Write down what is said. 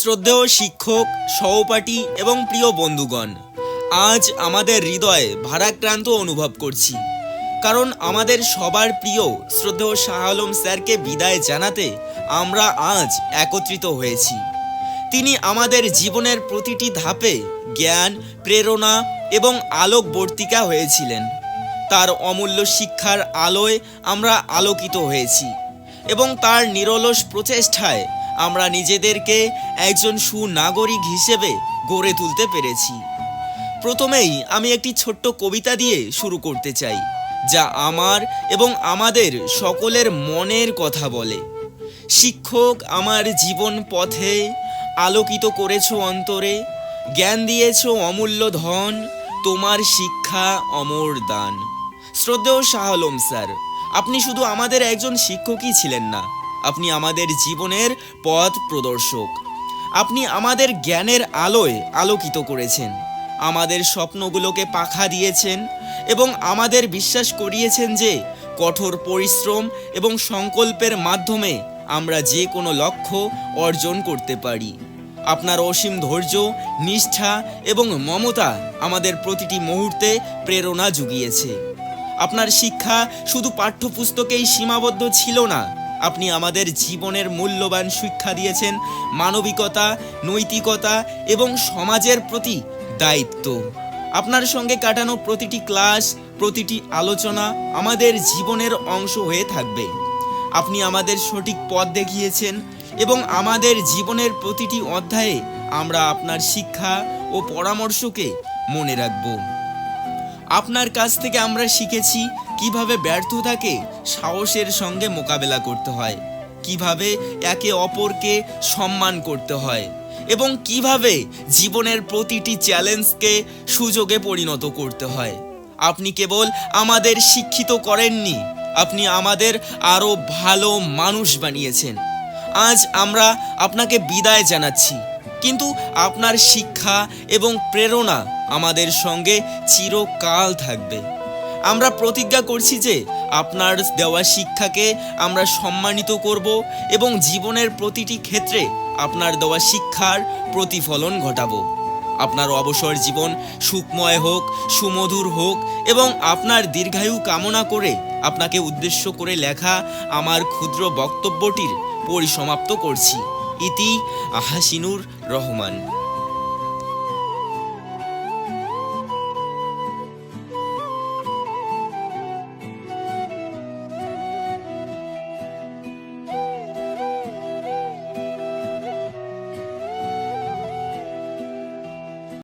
শ্রদ্ধেয় শিক্ষক, সহপাঠী এবং প্রিয় বন্ধুগণ, আজ আমাদের হৃদয়ে ভারাক্রান্ত অনুভব করছি, কারণ আমাদের সবার প্রিয় শ্রদ্ধেয় শাহ আলম স্যারকে বিদায় জানাতে আমরা আজ একত্রিত হয়েছি। তিনি আমাদের জীবনের প্রতিটি ধাপে জ্ঞান, প্রেরণা এবং আলোকবর্তিকা হয়েছিলেন। তার অমূল্য শিক্ষার আলোয় আমরা আলোকিত হয়েছি এবং তার নিরলস প্রচেষ্টায় আমরা নিজেদেরকে একজন সুনাগরিক হিসেবে গড়ে তুলতে পেরেছি। প্রথমেই আমি একটি ছোট্ট কবিতা দিয়ে শুরু করতে চাই, যা আমার এবং আমাদের সকলের মনের কথা বলে। শিক্ষক আমার জীবন পথে, আলোকিত করেছ অন্তরে, জ্ঞান দিয়েছ অমূল্য ধন, তোমার শিক্ষা অমর দান। শ্রদ্ধেয় শাহ আলম স্যার, আপনি শুধু আমাদের একজন শিক্ষকই ছিলেন না, আপনি আমাদের জীবনের পথ প্রদর্শক। আপনি আমাদের জ্ঞানের আলোয় আলোকিত করেছেন, আমাদের স্বপ্নগুলোকে পাখা দিয়েছেন এবং আমাদের বিশ্বাস করিয়েছেন যে কঠোর পরিশ্রম এবং সংকল্পের মাধ্যমে আমরা যে কোনো লক্ষ্য অর্জন করতে পারি। আপনার অসীম ধৈর্য, নিষ্ঠা এবং মমতা আমাদের প্রতিটি মুহূর্তে প্রেরণা জুগিয়েছে। আপনার শিক্ষা শুধু পাঠ্যপুস্তকেই সীমাবদ্ধ ছিল না, আপনি আমাদের জীবনের মূল্যবান শিক্ষা দিয়েছেন মানবিকতা, নৈতিকতা এবং সমাজের প্রতি দায়িত্ব। আপনার সঙ্গে কাটানো প্রতিটি ক্লাস, প্রতিটি আলোচনা আমাদের জীবনের অংশ হয়ে থাকবে। আপনি আমাদের সঠিক পথ দেখিয়েছেন এবং আমাদের জীবনের প্রতিটি অধ্যায়ে আমরা আপনার শিক্ষা ও পরামর্শকে মনে রাখব। আপনার কাছ থেকে আমরা শিখেছি কিভাবে ব্যর্থতাকে সাহসের সঙ্গে মোকাবেলা করতে হয়, কিভাবে একে অপরকে সম্মান করতে হয় এবং কিভাবে জীবনের প্রতিটি চ্যালেঞ্জকে সুযোগে পরিণত করতে হয়। আপনি কেবল আমাদের শিক্ষিত করেননি, আপনি আমাদের আরও ভালো মানুষ বানিয়েছেন। আজ আমরা আপনাকে বিদায় জানাচ্ছি, কিন্তু আপনার শিক্ষা এবং প্রেরণা আমাদের সঙ্গে চিরকাল থাকবে। আমরা প্রতিজ্ঞা করছি যে আপনার দেওয়া শিক্ষাকে আমরা সম্মানিত করব এবং জীবনের প্রতিটি ক্ষেত্রে আপনার দেওয়া শিক্ষার প্রতিফলন ঘটাবো। আপনার অবসর জীবন সুখময় হোক, সুমধুর হোক এবং আপনার দীর্ঘায়ু কামনা করে আপনাকে উদ্দেশ্য করে লেখা আমার ক্ষুদ্র বক্তব্যটির পরিসমাপ্ত করছি। ইতি আহাসিনুর রহমান।